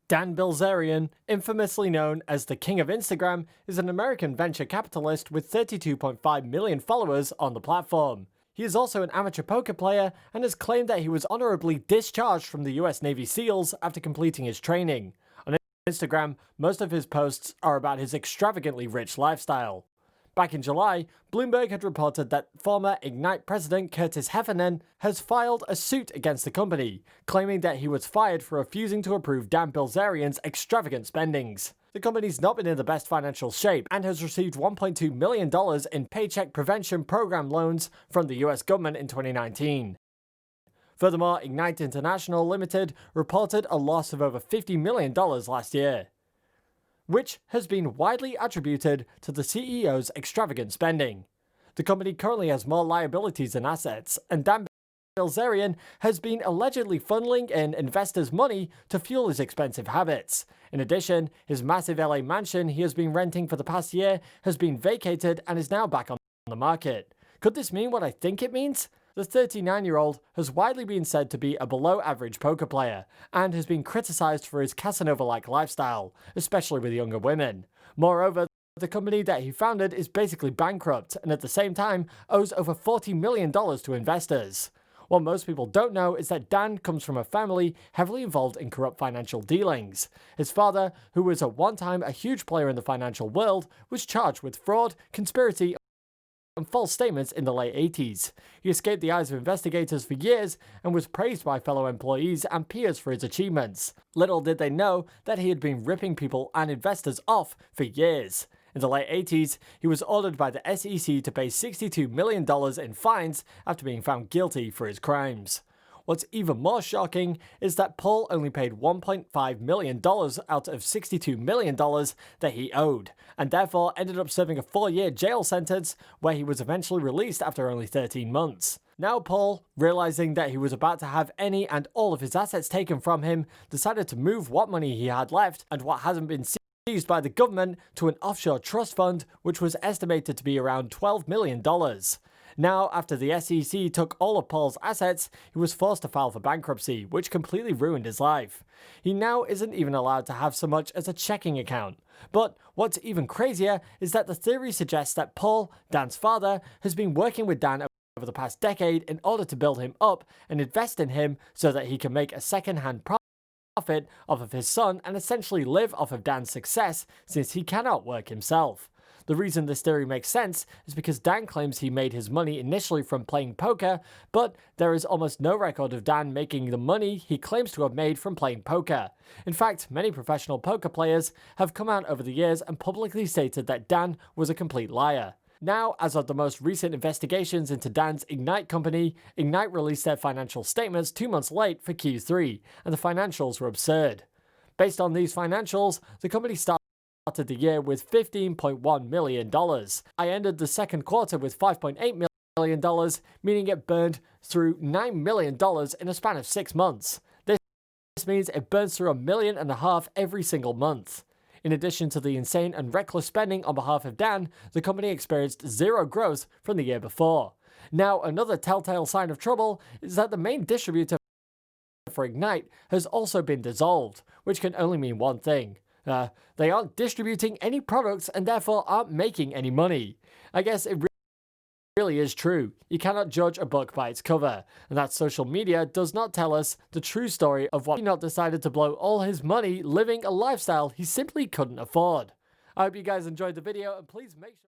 Dan Bilzerian, infamously known as the King of Instagram, is an American venture capitalist with 32.5 million followers on the platform. He is also an amateur poker player and has claimed that he was honorably discharged from the US Navy SEALs after completing his training. On Instagram, most of his posts are about his extravagantly rich lifestyle. Back in July, Bloomberg had reported that former Ignite President Curtis Heffernan has filed a suit against the company, claiming that he was fired for refusing to approve Dan Bilzerian's extravagant spendings. The company's not been in the best financial shape and has received $1.2 million in Paycheck Protection Program Loans from the US government in 2019. Furthermore, Ignite International Ltd reported a loss of over $50 million last year, which has been widely attributed to the CEO's extravagant spending. The company currently has more liabilities than assets, and Dan Bilzerian has been allegedly funneling in investors' money to fuel his expensive habits. In addition, his massive LA mansion he has been renting for the past year has been vacated and is now back on the market. Could this mean what I think it means? The 39-year-old has widely been said to be a below-average poker player and has been criticized for his Casanova-like lifestyle, especially with younger women. Moreover, the company that he founded is basically bankrupt and at the same time owes over $40 million to investors. What most people don't know is that Dan comes from a family heavily involved in corrupt financial dealings. His father, who was at one time a huge player in the financial world, was charged with fraud, conspiracy, and false statements in the late 80s. He escaped the eyes of investigators for years and was praised by fellow employees and peers for his achievements. Little did they know that he had been ripping people and investors off for years. In the late 80s, he was ordered by the SEC to pay $62 million in fines after being found guilty for his crimes. What's even more shocking is that Paul only paid $1.5 million out of $62 million that he owed, and therefore ended up serving a 4-year jail sentence where he was eventually released after only 13 months. Now Paul, realizing that he was about to have any and all of his assets taken from him, decided to move what money he had left and what hasn't been seized by the government to an offshore trust fund, which was estimated to be around $12 million. Now, after the SEC took all of Paul's assets, he was forced to file for bankruptcy, which completely ruined his life. He now isn't even allowed to have so much as a checking account. But what's even crazier is that the theory suggests that Paul, Dan's father, has been working with Dan over the past decade in order to build him up and invest in him so that he can make a second-hand profit off of his son and essentially live off of Dan's success since he cannot work himself. The reason this theory makes sense is because Dan claims he made his money initially from playing poker, but there is almost no record of Dan making the money he claims to have made from playing poker. In fact, many professional poker players have come out over the years and publicly stated that Dan was a complete liar. Now, as of the most recent investigations into Dan's Ignite company, Ignite released their financial statements 2 months late for Q3, and the financials were absurd. Based on these financials, the company started the year with $15.1 million. I ended the second quarter with $5.8 million, meaning it burned through $9 million in a span of 6 months. This means it burns through $1.5 million every single month. In addition to the insane and reckless spending on behalf of Dan, the company experienced zero growth from the year before. Now, another telltale sign of trouble is that the main distributor for Ignite has also been dissolved, which can only mean one thing. They aren't distributing any products and therefore aren't making any money. I guess it really is true. You cannot judge a book by its cover, and that social media does not tell us the true story of why he not decided to blow all his money living a lifestyle he simply couldn't afford. I hope you guys enjoyed the video, and please make sure